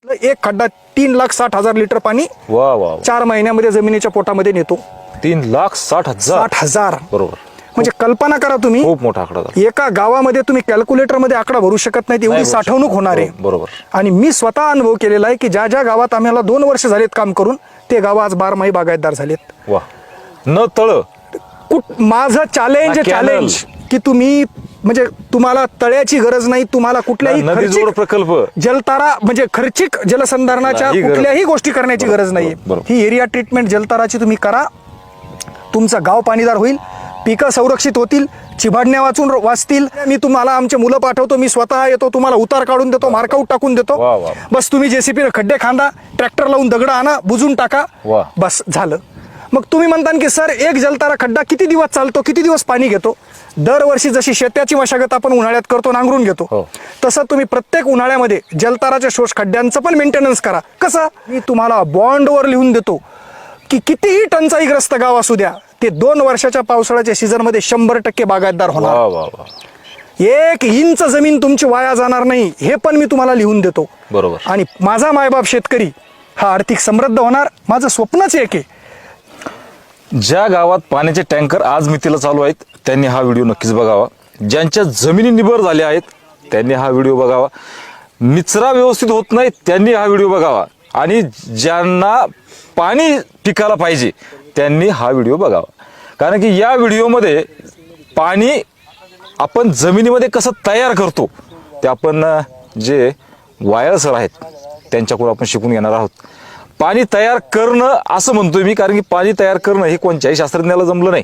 एक खड्डा 3,60,000 लिटर पाणी वा वा 4 महिन्यामध्ये जमिनीच्या पोटामध्ये नेतो. 3,60,000 60,000 बरोबर. म्हणजे कल्पना करा तुम्ही, खूप मोठा आकडा झाला. एका गावामध्ये तुम्ही कॅल्क्युलेटर मध्ये आकडा भरू शकत नाही, एवढी साठवणूक होणार आहे. बरोबर. आणि मी स्वतः अनुभव केलेला आहे की ज्या ज्या गावात आम्हाला 2 वर्ष झालेत काम करून, ते गाव आज 12 बागायतदार झालेत. वा. न तळ माझं चॅलेंज की तुम्ही म्हणजे तुम्हाला तळ्याची गरज नाही, तुम्हाला कुठल्याही नदीजोड प्रकल्प जलतारा म्हणजे खर्चिक जलसंधारणाच्या कुठल्याही गोष्टी करण्याची गरज नाही. ही एरिया ट्रीटमेंट जलताराची तुम्ही करा, तुमचं गाव पाणीदार होईल, पिकं संरक्षित होतील, चिभाडण्या वाचतील. मी तुम्हाला आमचे मुलं पाठवतो, मी स्वतः येतो, तुम्हाला उतार काढून देतो, मार्कआउट टाकून देतो. बस तुम्ही जेसीपी खड्डे खांदा, ट्रॅक्टर लावून दगड आणा, बुजून टाका, बस झालं. मग तुम्ही म्हणता की सर एक जलतारा खड्डा किती दिवस चालतो, किती दिवस पाणी घेतो? दरवर्षी जशी शेत्याची मशागत आपण उन्हाळ्यात करतो, नांगरून घेतो, तसं तुम्ही प्रत्येक उन्हाळ्यामध्ये जलताराच्या शोष खड्ड्यांचं पण मेंटेनन्स करा. कसं? मी तुम्हाला बॉन्डवर लिहून देतो की कितीही टंचाईग्रस्त गाव असू द्या, ते 2 वर्षाच्या पावसाळ्याच्या सीझनमध्ये 100% बागायतदार होणार. 1 इंच जमीन तुमची वाया जाणार नाही, हे पण मी तुम्हाला लिहून देतो. बरोबर. आणि माझा मायबाप शेतकरी हा आर्थिक समृद्ध होणार, माझं स्वप्नच एक आहे. ज्या गावात पाण्याचे टँकर आज मितीला चालू आहेत त्यांनी हा व्हिडिओ नक्कीच बघावा. ज्यांच्या जमिनी निबर झाल्या आहेत त्यांनी हा व्हिडिओ बघावा. निचरा व्यवस्थित होत नाही त्यांनी हा व्हिडिओ बघावा. आणि ज्यांना पाणी पिकायला पाहिजे त्यांनी हा व्हिडिओ बघावा. कारण की या व्हिडिओमध्ये पाणी आपण जमिनीमध्ये कसं तयार करतो ते आपण जे वायर सर आहेत त्यांच्याकडून आपण शिकून घेणार आहोत. पाणी तयार करणं असं म्हणतोय मी, कारण की पाणी तयार करणं हे कोणत्याही शास्त्रज्ञाला जमलं नाही.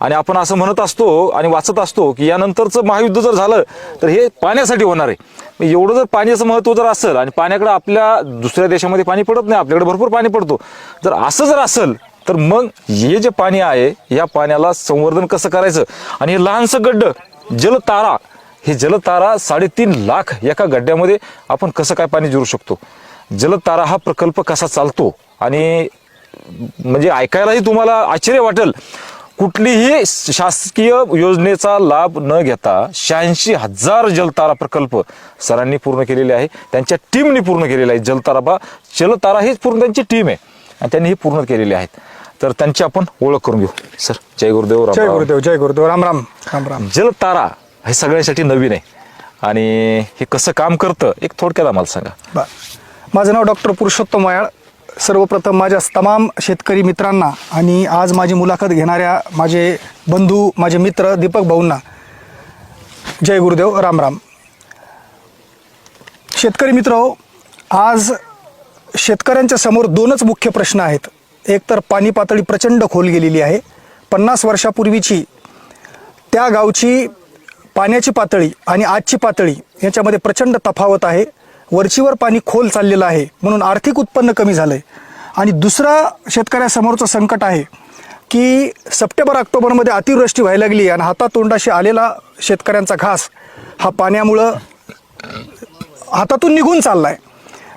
आणि आपण असं म्हणत असतो आणि वाचत असतो की यानंतरचं महायुद्ध जर झालं तर हे पाण्यासाठी होणार आहे. एवढं जर पाण्याचं महत्त्व जर असेल आणि पाण्याकडे आपल्या दुसऱ्या देशामध्ये पाणी पडत नाही, आपल्याकडे भरपूर पाणी पडतो, जर असं जर असेल तर मग हे जे पाणी आहे या पाण्याला संवर्धन कसं करायचं. आणि हे लहानसं गड्डं जलतारा, हे जलतारा 3.5 लाख एका गड्ड्यामध्ये आपण कसं काय पाणी जिरू शकतो. जलतारा हा प्रकल्प कसा चालतो आणि म्हणजे ऐकायलाही तुम्हाला आश्चर्य वाटेल. कुठलीही शासकीय योजनेचा लाभ न घेता 86,000 जलतारा प्रकल्प सरांनी पूर्ण केलेले आहे, त्यांच्या टीमनी पूर्ण केलेले आहे. जलतारा हीच पूर्ण त्यांची टीम आहे आणि त्यांनी हे पूर्ण केलेले आहेत. तर त्यांची आपण ओळख करून घेऊ. सर जय गुरुदेव. जय गुरुदेव. जय गुरुदेव. राम राम. राम राम. जलतारा हे सगळ्यांसाठी नवीन आहे आणि हे कसं काम करतं एक थोडक्यात आम्हाला सांगा. माझं नाव डॉक्टर पुरुषोत्तम मयाळ. सर्वप्रथम माझ्या तमाम शेतकरी मित्रांना आणि आज माझी मुलाखत घेणाऱ्या माझे बंधू, माझे मित्र दीपक भाऊंना जय गुरुदेव. राम राम. शेतकरी मित्र, आज शेतकऱ्यांच्या समोर 2च मुख्य प्रश्न आहेत. एक तर पाणी पातळी प्रचंड खोल गेलेली आहे. 50 वर्षापूर्वीची त्या गावची पाण्याची पातळी आणि आजची पातळी याच्यामध्ये प्रचंड तफावत आहे. वरचीवर पाणी खोल चाललेलं आहे म्हणून आर्थिक उत्पन्न कमी झालंय. आणि दुसरा शेतकऱ्यासमोरचं संकट आहे की सप्टेंबर-ऑक्टोबरमध्ये अतिवृष्टी व्हायला लागली आणि हातातोंडाशी आलेला शेतकऱ्यांचा घास हा पाण्यामुळं हातातून निघून चाललाय.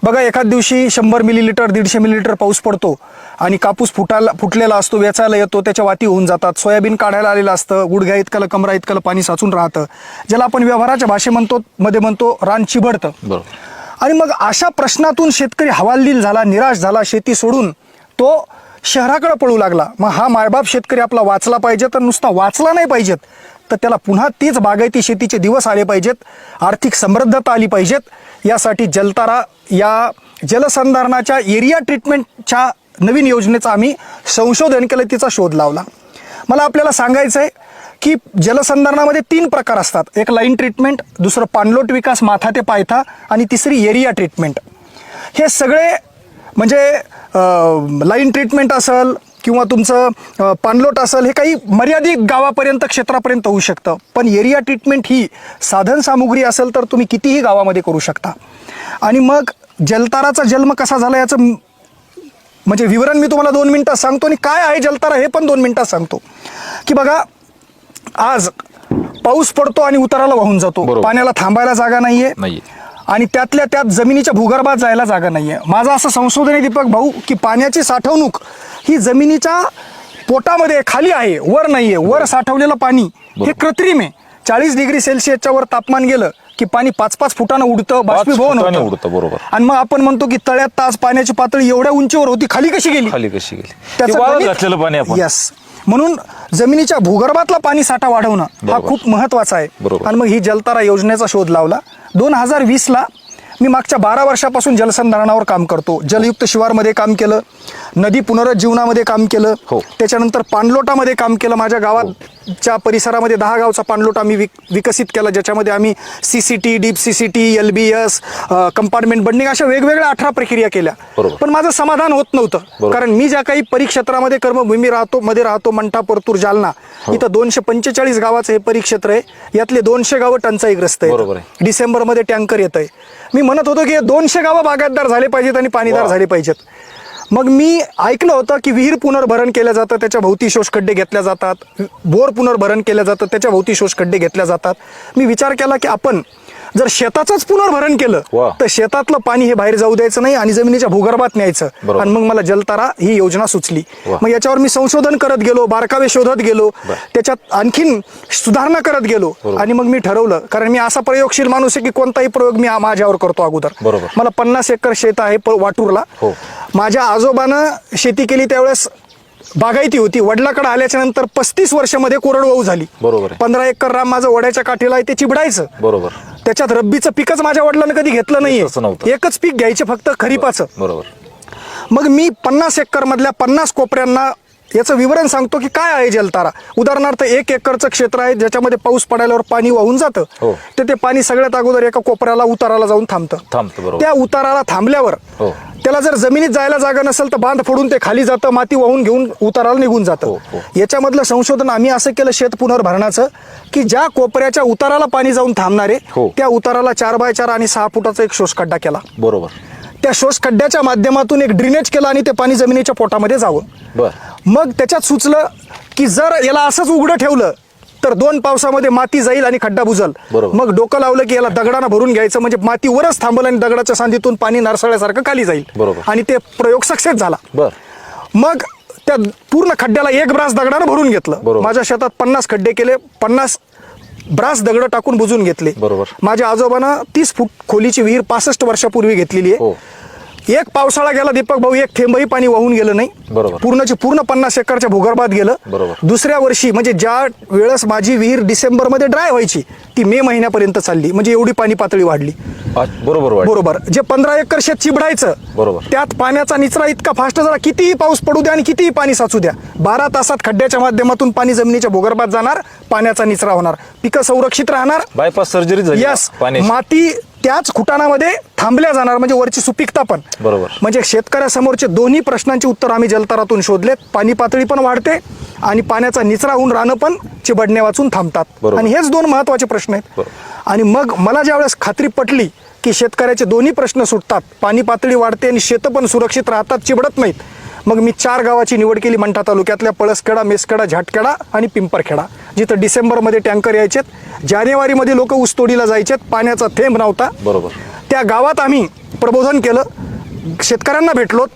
बघा, एखाद दिवशी 100 मिलीलिटर 150 मिलीलिटर पाऊस पडतो आणि कापूस फुटलेला असतो, वेचायला येतो, त्याच्या वाती होऊन जातात. सोयाबीन काढायला आलेलं असतं, गुडघ्या इतकं कमरा इतकं पाणी साचून राहतं, ज्याला आपण व्यवहाराच्या भाषेमध्ये म्हणतो रान चिबडतं. आणि मग अशा प्रश्नातून शेतकरी हवालदिल झाला, निराश झाला, शेती सोडून तो शहराकडे पळू लागला. मग हा मायबाप शेतकरी आपला वाचला पाहिजे, तर नुसता वाचला नाही पाहिजेत, तर त्याला पुन्हा तीच बागायती शेतीचे दिवस आले पाहिजेत, आर्थिक समृद्धता आली पाहिजेत. यासाठी जलतारा या जलसंधारणाच्या एरिया ट्रीटमेंटच्या नवीन योजनेचा आम्ही संशोधन केलं, तिचा शोध लावला. मला आपल्याला सांगायचं आहे की जलसंधारणामध्ये 3 प्रकार असतात. एक लाईन ट्रीटमेंट, दुसरं पाणलोट विकास माथा ते पायथा आणि तिसरी एरिया ट्रीटमेंट. हे सगळे म्हणजे लाईन ट्रीटमेंट असेल किंवा तुमचं पाणलोट असेल, हे काही मर्यादित गावापर्यंत क्षेत्रापर्यंत होऊ शकतं. पण एरिया ट्रीटमेंट ही साधन सामुग्री असेल तर तुम्ही कितीही गावामध्ये करू शकता. आणि मग जलताराचा जन्म कसा झाला याचं म्हणजे विवरण मी तुम्हाला 2 मिनिटात सांगतो. आणि काय आहे जलतारा हे पण 2 मिनिटात सांगतो. की बघा, आज पाऊस पडतो आणि उताराला वाहून जातो, पाण्याला थांबायला जागा नाहीये आणि त्यातल्या त्यात जमिनीच्या भूगर्भात जायला जागा नाहीये. माझं असं संशोधन आहे दीपक भाऊ की पाण्याची साठवणूक ही जमिनीच्या पोटामध्ये खाली आहे, वर नाहीये. वर साठवलेलं पाणी हे कृत्रिम आहे. 40 डिग्री सेल्सिअसच्या वर तापमान गेलं की पाणी 5-5 फुटानं उडतं, बाष्पीभवन फुटाने होतं. उडतं, बरोबर. आणि मग आपण म्हणतो की तळ्यात तास पाण्याची पातळी एवढ्या उंचीवर होती, खाली कशी गेली? खाली कशी गेली? त्याचं ते वाळत गणित- घातलेलं पाणी आपण. Yes. म्हणून जमिनीच्या भूगर्भातला पाणी साठा वाढवणं हा बरोबर. खूप महत्वाचा आहे. बरोबर. आणि मग ही जलतारा योजनेचा शोध लावला. 2020ला मी मागच्या 12 वर्षापासून जलसंधारणावर काम करतो. जलयुक्त शिवारमध्ये काम केलं, नदी पुनरुज्जीवनामध्ये काम केलं, हो. त्याच्यानंतर पाणलोटामध्ये काम केलं. माझ्या गावाच्या परिसरामध्ये 10 गावचा पाणलोट आम्ही विकसित केला, ज्याच्यामध्ये आम्ही CCT, deep CCT, LBS, compartment bunding अशा वेगवेगळ्या 18 प्रक्रिया केल्या. बरोबर. पण माझं समाधान होत नव्हतं. बरोबर. कारण मी ज्या काही परिक्षेत्रामध्ये कर्मभूमी राहतो मंठा, परतूर, जालना, इथं 245 गावाचं हे परिक्षेत्र आहे. यातले 200 गावं टंचाईग्रस्त बरोबर आहेत. आहे. डिसेंबरमध्ये टँकर येत आहे. मी म्हणत होतो की हे 200 गावं बागायतदार झाले पाहिजेत आणि पाणीदार वा. झाले पाहिजेत. मग मी ऐकलं होतं की विहीर पुनर्भरण केलं जातं, त्याच्या भोवती शोषखड्डे घेतल्या जातात, बोर पुनर्भरण केलं जातं, त्याच्या भोवती शोषखड्डे घेतल्या जातात. मी विचार केला की आपण जर शेताचंच पुनर्भरण केलं वा. तर शेतातलं पाणी हे बाहेर जाऊ द्यायचं नाही आणि जमिनीच्या भूगर्भात न्यायचं. बरोबर. आणि मग मला जलतारा ही योजना सुचली. वा. मग याच्यावर मी संशोधन करत गेलो, बारकावे शोधत गेलो, त्याच्यात आणखीन सुधारणा करत गेलो. बरोबर. आणि मग मी ठरवलं, कारण मी असा प्रयोगशील माणूस आहे की कोणताही प्रयोग मी माझ्यावर करतो अगोदर. बरोबर. मला 50 एकर शेत आहे वाटूरला. हो. माझ्या आजोबानं शेती केली त्यावेळेस बागायती होती. वडिलाकडे आल्याच्या नंतर 35 वर्षामध्ये कोरडवाहू झाली. बरोबर आहे. 15 एकर राम माझं वड्याच्या काठीला आहे, ते चिबडायचं. बरोबर. त्याच्यात रब्बीचं पिकच माझ्या वडिलांनी कधी घेतलं नाहीये. तसं नव्हतं. एकच पीक घ्यायचे फक्त खरीपाचं. बरोबर. मग मी 50 एकर मधल्या 50 कोपऱ्यांना याचं विवरण सांगतो की काय आहे जलतारा. उदाहरणार्थ 1 एकरचं क्षेत्र आहे ज्याच्यामध्ये पाऊस पडायल्यावर पाणी वाहून जातं. हो. ते पाणी सगळ्यात अगोदर एका कोपऱ्याला उताराला जाऊन थांबतं. बरोबर. त्या उताराला थांबल्यावर हो. त्याला जर जमिनीत जायला जागा नसेल तर बांध फोडून ते खाली जातं, माती वाहून घेऊन उताराला निघून जातं. हो, हो. याच्यामधलं संशोधन आम्ही असं केलं शेत पुनर्भरणाचं की ज्या कोपऱ्याच्या उताराला पाणी जाऊन थांबणारे हो. त्या उताराला 4x4 आणि 6 फुटाचा एक शोषखड्डा केला. बरोबर. त्या शोषखड्ड्याच्या माध्यमातून एक ड्रेनेज केलं आणि ते पाणी जमिनीच्या पोटामध्ये जावं. बर. मग त्याच्यात सुचलं की जर याला असंच उघडं ठेवलं तर 2 पावसामध्ये माती जाईल आणि खड्डा बुजल. बरोबर. मग डोकं लावलं की याला दगडानं भरून घ्यायचं, म्हणजे माती वरच थांबल आणि दगडाच्या सांधीतून पाणी नारसाळ्यासारखं खाली जाईल. बरोबर. आणि ते प्रयोग सक्सेस झाला. बर. मग त्या पूर्ण खड्ड्याला 1 ब्रास दगडानं भरून घेतलं. बरोबर. माझ्या शेतात 50 खड्डे केले, 50 ब्रास दगड टाकून बुजून घेतले. बरोबर. माझ्या आजोबानं 30 फूट खोलीची विहीर 65 वर्षापूर्वी घेतलेली आहे. हो. एक पावसाळा गेला दीपक भाऊ, एक थेंबही पाणी वाहून गेलं नाही. बरोबर. पूर्ण 50 एकरच्या भूगर्भात गेलं. बरोबर. दुसऱ्या वर्षी म्हणजे ज्या वेळेस माझी विहीर डिसेंबरमध्ये ड्राय व्हायची ती मे महिन्यापर्यंत चालली, म्हणजे एवढी पाणी पातळी वाढली. बरोबर. बरोबर. जे 15 एकर शेत चिबडायचं, बरोबर. त्यात पाण्याचा निचरा इतका फास्ट झाला, कितीही पाऊस पडू द्या आणि कितीही पाणी साचू द्या, 12 तासात खड्ड्याच्या माध्यमातून पाणी जमिनीच्या भूगर्भात जाणार, पाण्याचा निचरा होणार, पिकं संरक्षित राहणार. बायपास सर्जरी झाली. यस. पाण्याची. माती त्याच खुटाणामध्ये थांबल्या जाणार, म्हणजे वरची सुपीकता पण. बरोबर. म्हणजे शेतकऱ्यासमोरचे दोन्ही प्रश्नांची उत्तर आम्ही जलतारातून शोधलेत. पाणी पातळी पण वाढते आणि पाण्याचा निचरा होऊन रानं पण चिबडणे वाचून थांबतात. बरोबर. आणि हेच 2 महत्वाचे प्रश्न आहेत. बरोबर. आणि मग मला ज्यावेळेस खात्री पटली की शेतकऱ्याचे दोन्ही प्रश्न सुटतात, पाणी पातळी वाढते आणि शेतं पण सुरक्षित राहतात, चिबडत नाहीत, मग मी 4 गावाची निवड केली मंठा तालुक्यातल्या: पळसखेडा, मेसखेडा, झाटखेडा आणि पिंपरखेडा, जिथं डिसेंबरमध्ये टँकर यायचेत, जानेवारीमध्ये लोक ऊसतोडीला जायचेत, पाण्याचा थेंब नव्हता. बरोबर. त्या गावात आम्ही प्रबोधन केलं, शेतकऱ्यांना भेटलो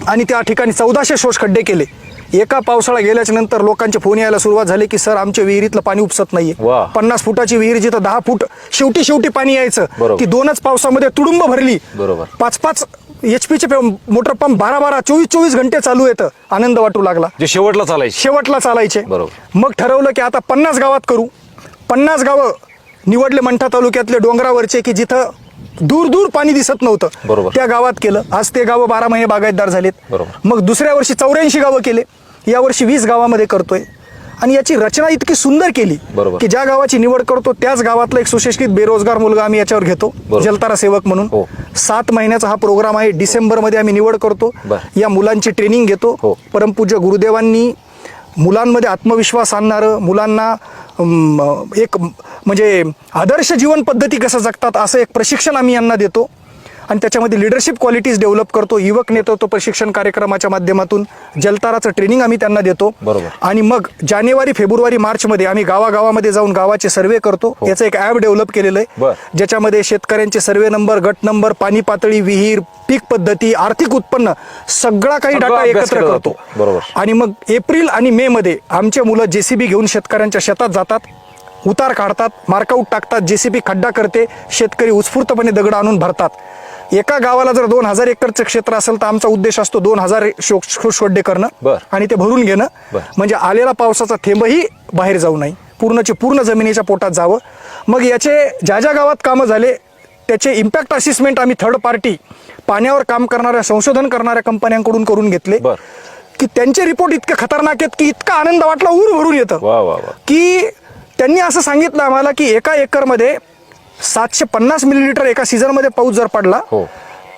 आणि त्या ठिकाणी 1400 शोषखड्डे केले. एका पावसाळा गेल्याच्या नंतर लोकांचे फोन यायला सुरुवात झाली की सर, आमच्या विहिरीतलं पाणी उपसत नाहीये. वा. 50 फुटाची विहीर जिथं 10 फूट शेवटी पाणी यायचं, बरोबर. ती 2च पावसामध्ये तुडुंब भरली. बरोबर. 5-5 HP मोटर पंप 12-12, 24-24 घंटे चालू येतं. आनंद वाटू लागला. जे शेवटला चालायचे. बरोबर. मग ठरवलं की आता 50 गावात करू. 50 गावं निवडले मंठा तालुक्यातले डोंगरावरचे की जिथं दूर पाणी दिसत नव्हतं. बरोबर. त्या गावात केलं. आज ते गावं 12 महिने बागायतदार झालेत. बरोबर. मग दुसऱ्या वर्षी 84 गावं केले. यावर्षी 20 गावामध्ये करतोय. आणि याची रचना इतकी सुंदर केली बरोबर. की ज्या गावाची निवड करतो त्याच गावातला एक सुशिक्षित बेरोजगार मुलगा आम्ही याच्यावर घेतो, बरोबर. जलतारा सेवक म्हणून. हो. 7 महिन्याचा हा प्रोग्राम आहे. डिसेंबरमध्ये आम्ही निवड करतो. बरं. या मुलांची ट्रेनिंग घेतो. हो. परमपूज्य गुरुदेवांनी मुलांमध्ये आत्मविश्वास आणणारं, मुलांना एक म्हणजे आदर्श जीवन पद्धती कसं जगतात असं एक प्रशिक्षण आम्ही यांना देतो. आणि त्याच्यामध्ये लिडरशिप क्वालिटीज डेव्हलप करतो. युवक नेतृत्व प्रशिक्षण कार्यक्रमाच्या माध्यमातून जलताराचं ट्रेनिंग आम्ही त्यांना देतो. बरोबर. आणि मग जानेवारी, फेब्रुवारी, मार्चमध्ये आम्ही गावागावामध्ये जाऊन गावाचे सर्वे करतो. याचं एक ॲप डेव्हलप केलेलं आहे, ज्याच्यामध्ये शेतकऱ्यांचे सर्वे नंबर, गट नंबर, पाणी पातळी, विहीर, पीक पद्धती, आर्थिक उत्पन्न, सगळा काही डाटा एकत्र करतो. बरोबर. आणि मग एप्रिल आणि मे मध्ये आमचे मुलं JCB घेऊन शेतकऱ्यांच्या शेतात जातात. उतार काढतात, मार्कआउट टाकतात, JCB खड्डा करते, शेतकरी उत्स्फूर्तपणे दगड आणून भरतात. एका गावाला जर 2000 एकरचं क्षेत्र असेल तर आमचा उद्देश असतो 2000 शोषखड्डे करणं बर. आणि ते भरून घेणं. बर. म्हणजे आलेला पावसाचा थेंबही बाहेर जाऊ नये, पूर्णचे पूर्ण जमिनीच्या पोटात जावं. मग याचे ज्या ज्या गावात कामं झाले त्याचे इम्पॅक्ट असेसमेंट आम्ही थर्ड पार्टी पाण्यावर काम करणाऱ्या संशोधन करणाऱ्या कंपन्यांकडून करून घेतले बर. की त्यांचे रिपोर्ट इतके खतरनाक आहेत की इतका आनंद वाटला, ऊर भरून येतं. वा वा वा. की त्यांनी असं सांगितलं आम्हाला की एका एकरमध्ये 750 मिलीलिटर एका सीझनमध्ये पाऊस जर पडला हो.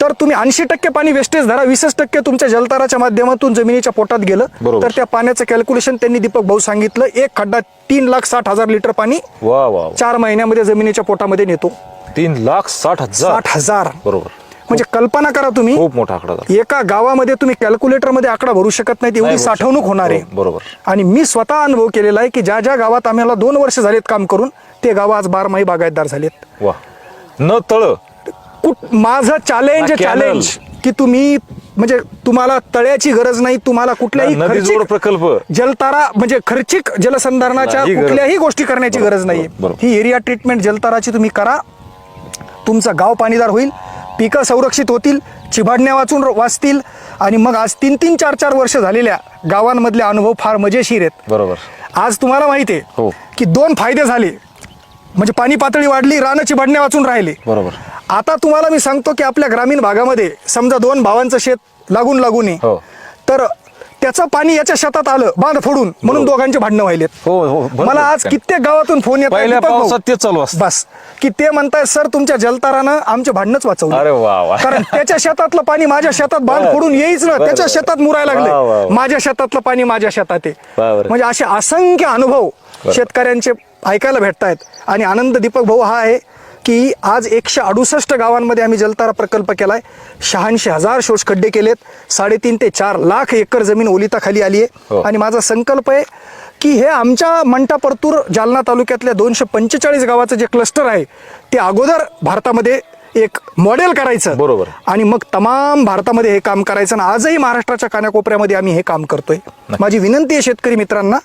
तर तुम्ही 80% पाणी वेस्टेज धरा, 20% तुमच्या जलताराच्या माध्यमातून जमिनीच्या पोटात गेलं बरोबर. तर त्या पाण्याचं कॅल्क्युलेशन त्यांनी दीपक भाऊ सांगितलं, एक खड्डा 3,60,000 लिटर पाणी वा वा वा. 4 महिन्यामध्ये जमिनीच्या पोटामध्ये नेतो. 3,60,000. 60,000 बरोबर. म्हणजे कल्पना करा तुम्ही, खूप मोठा आकडा झाला. एका गावामध्ये तुम्ही कॅल्क्युलेटर मध्ये आकडा भरू शकत नाही, एवढी साठवणूक होणार आहे. बरोबर. आणि मी स्वतः अनुभव केलेला आहे की ज्या ज्या गावात आम्हाला 2 वर्ष झालेत काम करून ते गाव आज 12 बागायतदार झालेत. वा. न तळ. माझं चॅलेंज ना कॅनल. चॅलेंज की तुम्ही म्हणजे तुम्हाला तळ्याची गरज नाही, तुम्हाला कुठल्याही ना नदीजोड खर्चिक प्रकल्प. जलतारा म्हणजे खर्चिक जलसंधारणाच्या नाही गरज. कुठल्याही गोष्टी करण्याची बरोबर, गरज नाहीये. बरोबर. ही एरिया ट्रीटमेंट जलताराची तुम्ही करा, तुमचं गाव पाणीदार होईल, पिकं संरक्षित होतील, चिभाडण्या वाचतील आणि मग आज 3-3, 4-4 वर्ष झालेल्या गावांमधले अनुभव फार मजेशीर आहेत. बरोबर. आज तुम्हाला माहिती आहे हो. की 2 फायदे झाले, म्हणजे पाणी पातळी वाढली, रानं चिभाडण्या वाचून राहिले. बरोबर. आता तुम्हाला मी सांगतो की आपल्या ग्रामीण भागामध्ये समजा 2 भावांचं शेत लागून आहे, हो. तर त्याचं पाणी याच्या शेतात आलं बांध फोडून, म्हणून दोघांचे भांडणं व्हायलेत. हो हो. भरपूर. मला आज कित्येक गावातून फोन येतात पहिल्या दीपक भाऊ, पावसात ते चालू असतं. बस की ते म्हणताय सर तुमच्या जलतारानं आमचे भांडणच वाचवलं. अरे वा वा. कारण त्याच्या शेतातलं पाणी माझ्या शेतात बांध बरं. फोडून येईच ना, बरं, त्याच्या बरं. शेतात मुरायला वा, वा, लागले, वा. माझ्या शेतातलं पाणी माझ्या शेतात आहे. बरं. म्हणजे असे असंख्य अनुभव शेतकऱ्यांचे ऐकायला भेटतायत. आणि आनंद दीपक भाऊ हा आहे की आज 168 गावांमध्ये आम्ही जलतारा प्रकल्प केलाय, 86,000 शोषखड्डे केलेत, 3.5 ते 4 लाख एकर जमीन ओलिताखाली आली हो. आहे. आणि माझा संकल्प आहे की हे आमच्या मंठा परतूर जालना तालुक्यातल्या 245 गावाचं जे क्लस्टर आहे ते अगोदर भारतामध्ये एक मॉडेल करायचं. बरोबर. आणि मग तमाम भारतामध्ये हे काम करायचं. आणि आजही महाराष्ट्राच्या कानाकोपऱ्यामध्ये आम्ही हे काम करतोय. माझी विनंती आहे शेतकरी मित्रांना,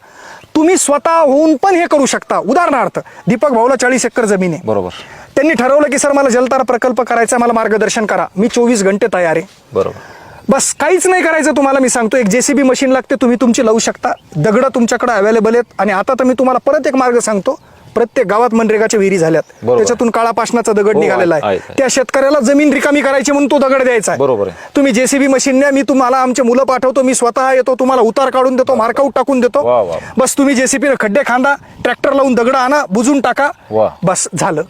तुम्ही स्वतः होऊन पण हे करू शकता. उदाहरणार्थ दीपक भाऊला 40 एकर जमीन आहे, बरोबर. त्यांनी ठरवलं की सर मला जलतारा प्रकल्प करायचा, मला मार्गदर्शन करा, मी 24 घंटे तयार आहे. बरोबर. बस काहीच नाही करायचं तुम्हाला. मी सांगतो एक JCB मशीन लागते, तुम्ही तुमची लावू शकता, दगड तुमच्याकडे अवेलेबल आहेत. आणि आता तर मी तुम्हाला परत एक मार्ग सांगतो, प्रत्येक गावात मनरेगाच्या विहिरी झाल्यात, बरोबर. त्याच्यातून काळा पाषाणाचा दगड हो, निघालेला आहे. आहे. त्या शेतकऱ्याला जमीन रिकामी करायची म्हणून तो दगड द्यायचा आहे. बरोबर आहे. तुम्ही JCB मशीन न्या, मी तुम्हाला आमचे मुलं पाठवतो, मी स्वतः येतो, तुम्हाला उतार काढून देतो, मार्कआउट टाकून देतो. वा, वा. बस तुम्ही JCB खड्डे खांदा, ट्रॅक्टर लावून दगड आणा, बुजून टाका, वा. बस झालं.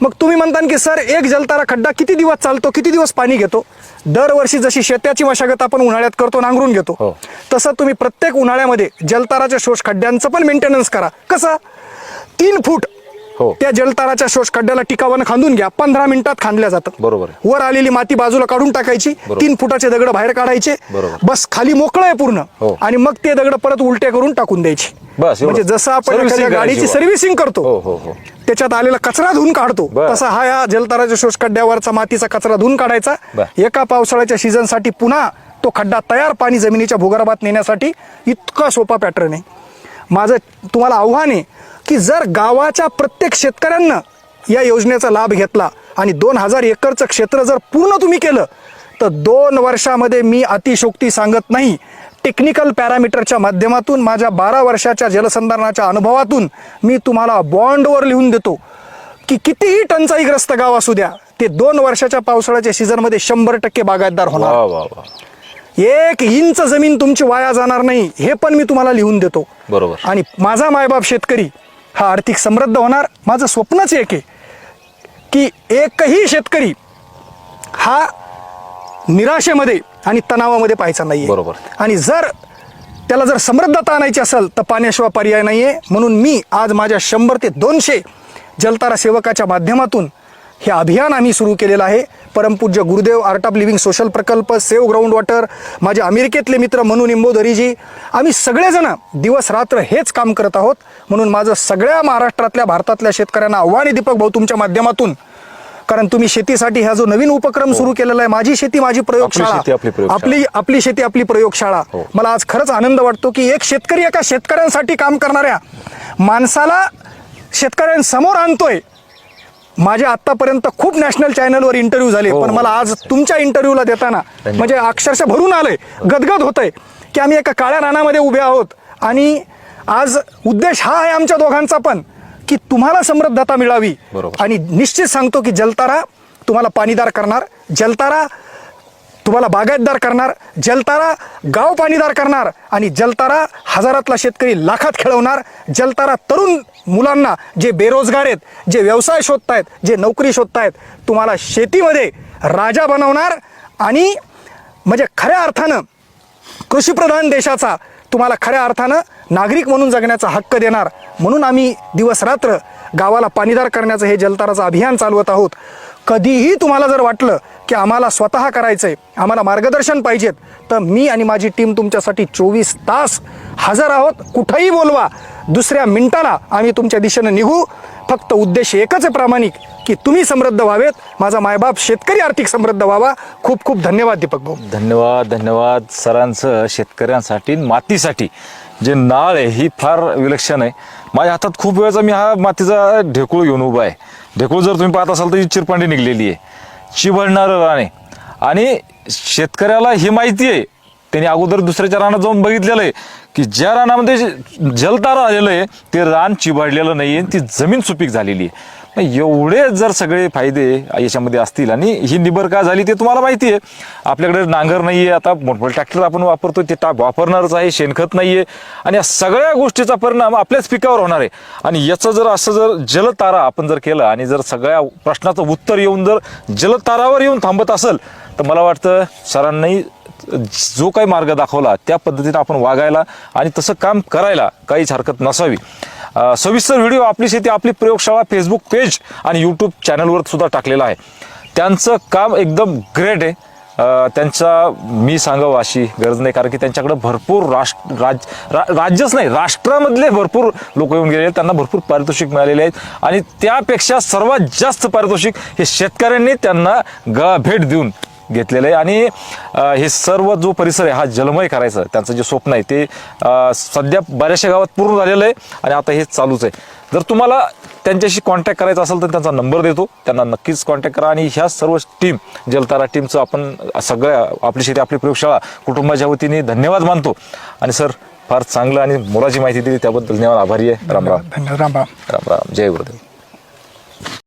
मग तुम्ही म्हणता की सर एक जलतारा खड्डा किती दिवस चालतो, किती दिवस पाणी घेतो? दरवर्षी जशी शेताची मशागत आपण उन्हाळ्यात करतो, नांगरून घेतो, हो. तसं तुम्ही प्रत्येक उन्हाळ्यामध्ये जलताराच्या शोष खड्ड्यांचं पण मेंटेनन्स करा. कसं? 3 फूट हो. त्या जलताराच्या शोष खड्ड्याला टिकावानं खांदून घ्या, 15 मिनिटात खांदल्या जातात. बरोबर. वर आलेली माती बाजूला काढून टाकायची, बरोबर. 3 फुटाचे दगड बाहेर काढायचे, बरोबर. बस खाली मोकळं आहे पूर्ण. हो. आणि मग ते दगड परत उलटे करून टाकून द्यायची. बस एवढं. म्हणजे जसं आपण Servicing एखाद्या करायची गाडीची वा. सर्व्हिसिंग करतो, हो हो हो. त्याच्यात आलेला कचरा धुवून काढतो, बर. तसा हा या जलताराच्या शोषखड्ड्यावरचा मातीचा कचरा धुवून काढायचा. बर. एका पावसाळ्याच्या सीझनसाठी पुन्हा तो खड्डा तयार पाणी जमिनीच्या भूगर्भात नेण्यासाठी इतका सोपा पॅटर्न आहे. माझं तुम्हाला आव्हान आहे की जर गावाच्या प्रत्येक शेतकऱ्यांना या योजनेचा लाभ घेतला आणि 2000 एकरचं क्षेत्र जर पूर्ण तुम्ही केलं तर 2 वर्षामध्ये, मी अतिशोक्ती सांगत नाही, टेक्निकल पॅरामीटरच्या माध्यमातून माझ्या 12 वर्षाच्या जलसंधारणाच्या अनुभवातून मी तुम्हाला बॉन्डवर लिहून देतो की कितीही टंचाईग्रस्त गाव असू द्या, ते 2 वर्षाच्या पावसाळ्याच्या सीझनमध्ये 100% बागायतदार होणार. वा वा वा. 1 इंच जमीन तुमची वाया जाणार नाही, हे पण मी तुम्हाला लिहून देतो. बरोबर. आणि माझा मायबाप शेतकरी हा आर्थिक समृद्ध होणार. माझं स्वप्नच एक आहे की एकही शेतकरी हा निराशेमध्ये आणि तणावामध्ये पाहायचा नाहीये. बरोबर. आणि जर त्याला जर समृद्धता आणायची असेल तर पाण्याशिवाय पर्याय नाहीये. म्हणून मी आज माझ्या 100 ते 200 जलतारा सेवकाच्या माध्यमातून हे अभियान आम्ही सुरू केलेलं आहे. परमपूज्य Gurudev art of living social प्रकल्प, सेव्ह ग्राउंड वॉटर, माझे अमेरिकेतले मित्र मनू निंबोदरीजी, आम्ही सगळेजण दिवस रात्र हेच काम करत आहोत. म्हणून माझं सगळ्या महाराष्ट्रातल्या, भारतातल्या शेतकऱ्यांना आव्हान आहे दीपक भाऊ तुमच्या माध्यमातून, कारण तुम्ही शेतीसाठी हा जो नवीन उपक्रम सुरू केलेला आहे, माझी शेती माझी प्रयोगशाळा, आपली शेती आपली प्रयोगशाळा. मला आज खरंच आनंद वाटतो की एक शेतकरी एका शेतकऱ्यांसाठी काम करणाऱ्या माणसाला शेतकऱ्यांसमोर आणतोय. माझे आतापर्यंत खूप नॅशनल चॅनलवर इंटरव्ह्यू झाले, पण मला आज तुमच्या इंटरव्ह्यूला देताना म्हणजे अक्षरशः भरून आलंय, गदगद होतंय की आम्ही एका काळ्या रानामध्ये उभे आहोत. आणि आज उद्देश हा आहे आमच्या दोघांचा पण की तुम्हाला समृद्धता मिळावी. बरोबर. आणि निश्चित सांगतो की जलतारा तुम्हाला पाणीदार करणार, जलतारा तुम्हाला बागायतदार करणार, जलतारा गाव पाणीदार करणार आणि जलतारा हजारातला शेतकरी लाखात खेळवणार. जलतारा तरुण मुलांना जे बेरोजगार आहेत, जे व्यवसाय शोधतायत, जे नोकरी शोधतायत, तुम्हाला शेतीमध्ये राजा बनवणार आणि म्हणजे खऱ्या अर्थानं कृषीप्रधान देशाचा तुम्हाला खऱ्या अर्थानं नागरिक म्हणून जगण्याचा हक्क देणार. म्हणून आम्ही दिवस रात्र गावाला पाणीदार करण्याचं हे जलताराचं अभियान चालवत आहोत. कधीही तुम्हाला जर वाटलं की आम्हाला स्वतः करायचंय, आम्हाला मार्गदर्शन पाहिजेत, तर मी आणि माझी टीम तुमच्यासाठी 24 तास हजर आहोत. कुठंही बोलवा, दुसऱ्या मिनिटाला आम्ही तुमच्या दिशेनं निघू. फक्त उद्देश एकच आहे प्रामाणिक की तुम्ही समृद्ध व्हावेत, माझा मायबाप शेतकरी आर्थिक समृद्ध व्हावा. खूप खूप धन्यवाद दीपक भाऊ. धन्यवाद सरांचं. शेतकऱ्यांसाठी मातीसाठी जे नाळ आहे ही फार विलक्षण आहे. माझ्या हातात खूप वेळचा मी हा मातीचा ढेकूळ घेऊन उभा आहे. ढेकूळ जर तुम्ही पाहत असाल तर ही चिरपांडी निघलेली आहे, चिबळणारं रान आहे. आणि शेतकऱ्याला ही माहिती आहे, त्यांनी अगोदर दुसऱ्याच्या रानात जाऊन बघितलेलं आहे की ज्या रानामध्ये जलतारा आलेलं आहे ते रान चिबाडलेलं नाही आहे, ती जमीन सुपीक झालेली आहे. एवढे जर सगळे फायदे याच्यामध्ये असतील आणि ही निबर का झाली ते तुम्हाला माहिती आहे. आपल्याकडे नांगर नाही आहे, आता मोठमोठे ट्रॅक्टर आपण वापरतो ते वापरणारच आहे, शेणखत नाही आहे आणि या सगळ्या गोष्टीचा परिणाम आपल्याच पिकावर होणार आहे. आणि याचं जर असं जर जलतारा आपण जर केलं आणि जर सगळ्या प्रश्नाचं उत्तर येऊन जर जलतारावर येऊन थांबत असेल तर मला वाटतं सरांनी जो काही मार्ग दाखवला त्या पद्धतीने आपण वागायला आणि तसं काम करायला काहीच हरकत नसावी. सविस्तर व्हिडिओ आपली शेती आपली प्रयोगशाळा फेसबुक पेज आणि यूट्यूब चॅनलवर सुद्धा टाकलेला आहे. त्यांचं काम एकदम ग्रेट आहे. त्यांचा मी सांगावं अशी गरज नाही, कारण की त्यांच्याकडे भरपूर राज्यच नाही राष्ट्रामधले भरपूर लोक येऊन गेले, त्यांना भरपूर पारितोषिक मिळालेले आहेत. आणि त्यापेक्षा सर्वात जास्त पारितोषिक हे शेतकऱ्यांनी त्यांना भेट देऊन घेतलेलं आहे. आणि हे सर्व जो परिसर आहे हा जलमय करायचं त्यांचं जे स्वप्न आहे ते सध्या बऱ्याचशा गावात पूर्ण झालेलं आहे आणि आता हे चालूच आहे. जर तुम्हाला त्यांच्याशी कॉन्टॅक्ट करायचा असेल तर त्यांचा नंबर देतो, त्यांना नक्कीच कॉन्टॅक्ट करा. आणि ह्या सर्व टीम जलतारा टीमचं आपण सगळ्या आपली शेती आपली प्रयोगशाळा कुटुंबाच्या वतीने धन्यवाद मानतो. आणि सर फार चांगलं आणि मोलाची माहिती दिली त्याबद्दल धन्यवाद, आभारी आहे. राम राम. धन्यवाद. राम राम. राम राम. जय गुरुदेव.